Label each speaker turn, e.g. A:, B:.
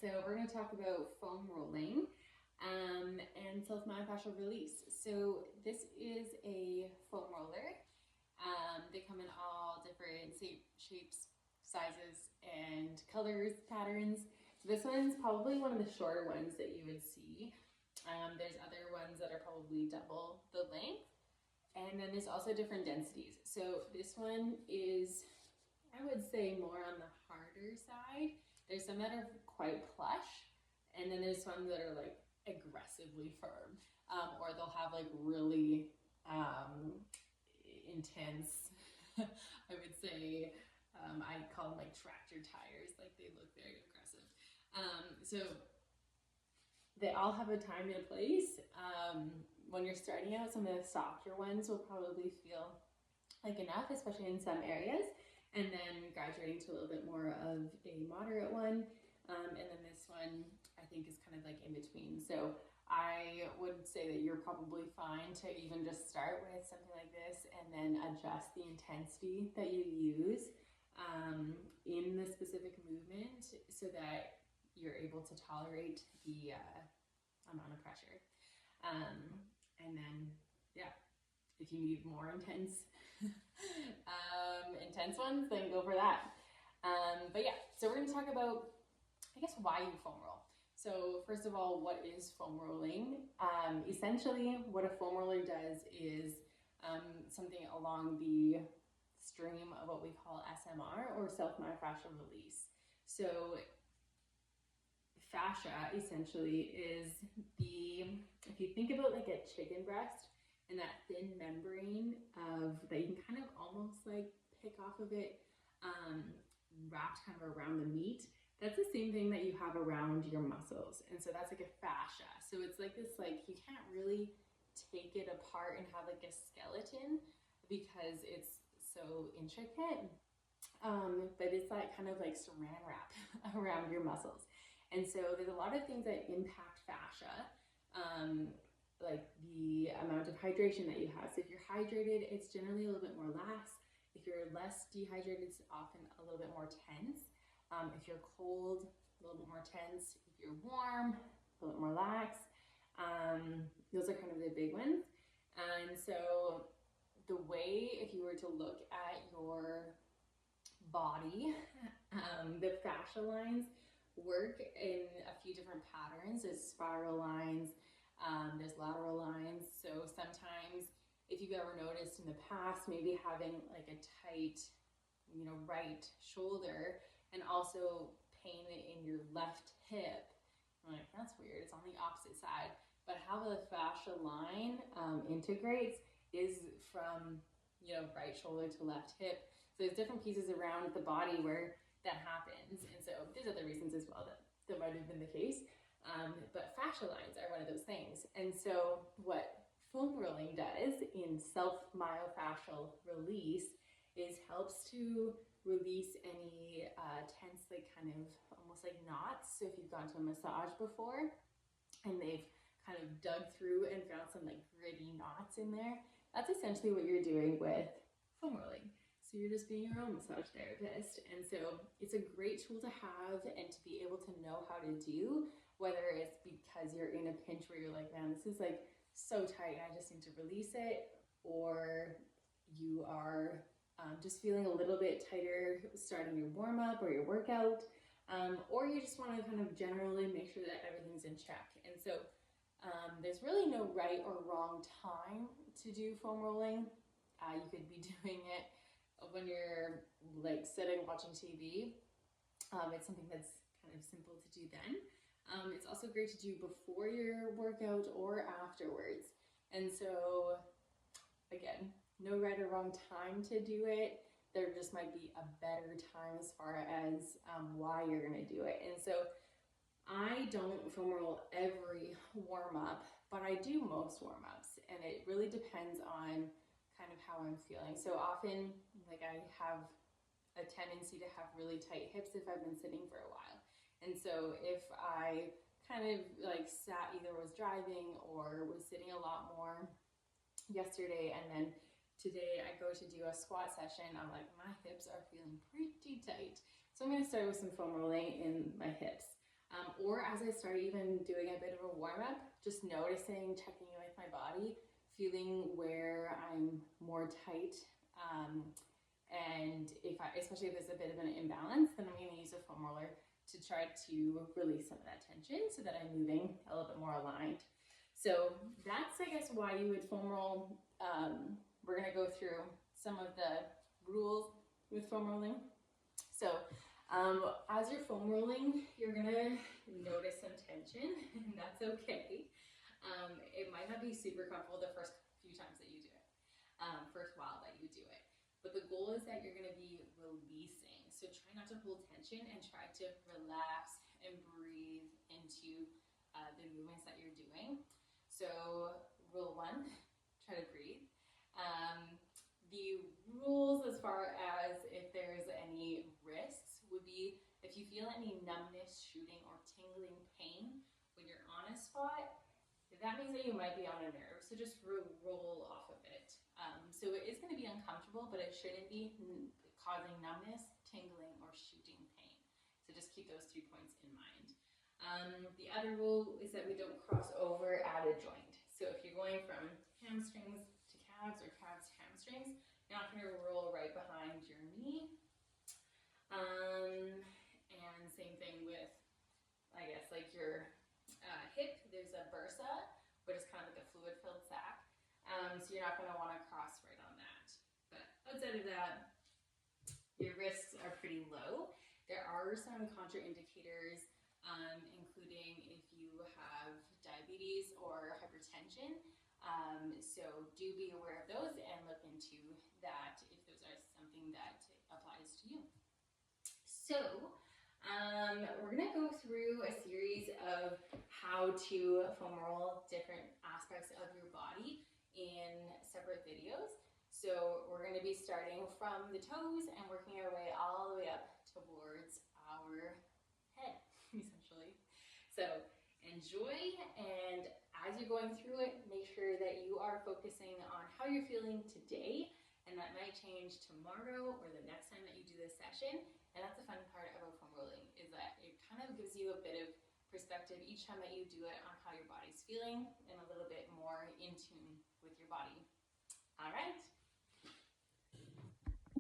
A: so we're going to talk about foam rolling and self-myofascial release. So this is a foam roller. They come in all different shapes, sizes, and colors, patterns. So this one's probably one of the shorter ones that you would see. There's other ones that are probably double the length. And then there's also different densities. So this one is, I would say, more on the harder side. There's some that are quite plush, and then there's some that are like aggressively firm, or they'll have like really intense, I would say, I call them like tractor tires, like they look very aggressive. So they all have a time and a place. When you're starting out, some of the softer ones will probably feel like enough, especially in some areas. And then graduating to a little bit more of a moderate one. And then this one, I think, is kind of like in between. So I would say that you're probably fine to even just start with something like this and then adjust the intensity that you use in the specific movement so that you're able to tolerate the amount of pressure. And then, yeah, if you need more intense ones, then go for that. But yeah, so we're going to talk about, I guess, why you foam roll. So first of all, what is foam rolling? Essentially, what a foam roller does is something along the stream of what we call SMR, or self-myofascial release. So fascia essentially is if you think about like a chicken breast and that thin membrane that you can kind of almost like pick off of it, wrapped kind of around the meat, that's the same thing that you have around your muscles. And so that's like a fascia. So it's like this, like, you can't really take it apart and have like a skeleton because it's so intricate. But it's like kind of like saran wrap around your muscles. And so there's a lot of things that impact fascia, like the amount of hydration that you have. So if you're hydrated, it's generally a little bit more lax. If you're less dehydrated, it's often a little bit more tense. If you're cold, a little bit more tense. If you're warm, a little bit more lax. Those are kind of the big ones. And so the way, if you were to look at your body, the fascia lines work in a few different patterns. There's spiral lines, there's lateral lines. So sometimes, if you've ever noticed in the past, maybe having like a tight, right shoulder and also pain in your left hip, I'm like, that's weird, it's on the opposite side. But how the fascia line integrates is from, right shoulder to left hip. So there's different pieces around the body where that happens. And so there's other reasons as well that might have been the case. But fascia lines are one of those things. And so what foam rolling does in self-myofascial release is helps to release any tense, like kind of almost like knots. So if you've gone to a massage before and they've kind of dug through and found some like gritty knots in there, that's essentially what you're doing with foam rolling. So you're just being your own massage therapist. And so it's a great tool to have and to be able to know how to do, whether it's because you're in a pinch where you're like, man, this is like so tight and I just need to release it, or you are just feeling a little bit tighter starting your warm up or your workout, or you just want to kind of generally make sure that everything's in check. And so there's really no right or wrong time to do foam rolling. You could be doing it when you're like sitting watching TV. It's something that's kind of simple to do then. It's also great to do before your workout or afterwards. And so again, no right or wrong time to do it. There just might be a better time as far as why you're going to do it. And so I don't foam roll every warm up, but I do most warm ups, and it really depends on kind of how I'm feeling. So often, like, I have a tendency to have really tight hips if I've been sitting for a while. And so if I kind of like either was driving or was sitting a lot more yesterday, and then today I go to do a squat session, I'm like, my hips are feeling pretty tight. So I'm going to start with some foam rolling in my hips. Or as I start even doing a bit of a warm up, just noticing, checking in with my body, feeling where I'm more tight. And especially if there's a bit of an imbalance, then I'm going to use a foam roller to try to release some of that tension so that I'm moving a little bit more aligned. So that's, I guess, why you would foam roll. We're going to go through some of the rules with foam rolling. So as you're foam rolling, you're going to notice some tension, and that's okay. It might not be super comfortable the first few times that you do it, first while that you do it. But the goal is that you're going to be releasing. So try not to hold tension and try to relax and breathe into the movements that you're doing. So rule 1, try to breathe. The rules as far as if there's any risks would be if you feel any numbness, shooting, or tingling pain when you're on a spot, that means that you might be on a nerve. So just roll off of it. So it is going to be uncomfortable, but it shouldn't be causing numbness, tingling, or shooting pain. So just keep those 3 points in mind. The other rule is that we don't cross over at a joint. So if you're going from hamstrings to calves or calves to hamstrings, you're not going to roll right behind your knee. And same thing with, I guess, like your hip. There's a bursa, which is kind of like a fluid-filled sac. So you're not going to want to cross right on that. But outside of that, your risks are pretty low. There are some contraindicators, including if you have diabetes or hypertension. So do be aware of those and look into that if those are something that applies to you. So we're going to go through a series of how to foam roll different aspects of your body in separate videos. So we're going to be starting from the toes and working our way all the way up towards our head, essentially. So enjoy, and as you're going through it, make sure that you are focusing on how you're feeling today, and that might change tomorrow or the next time that you do this session. And that's the fun part about foam rolling, is that it kind of gives you a bit of perspective each time that you do it on how your body's feeling and a little bit more in tune with your body. All right.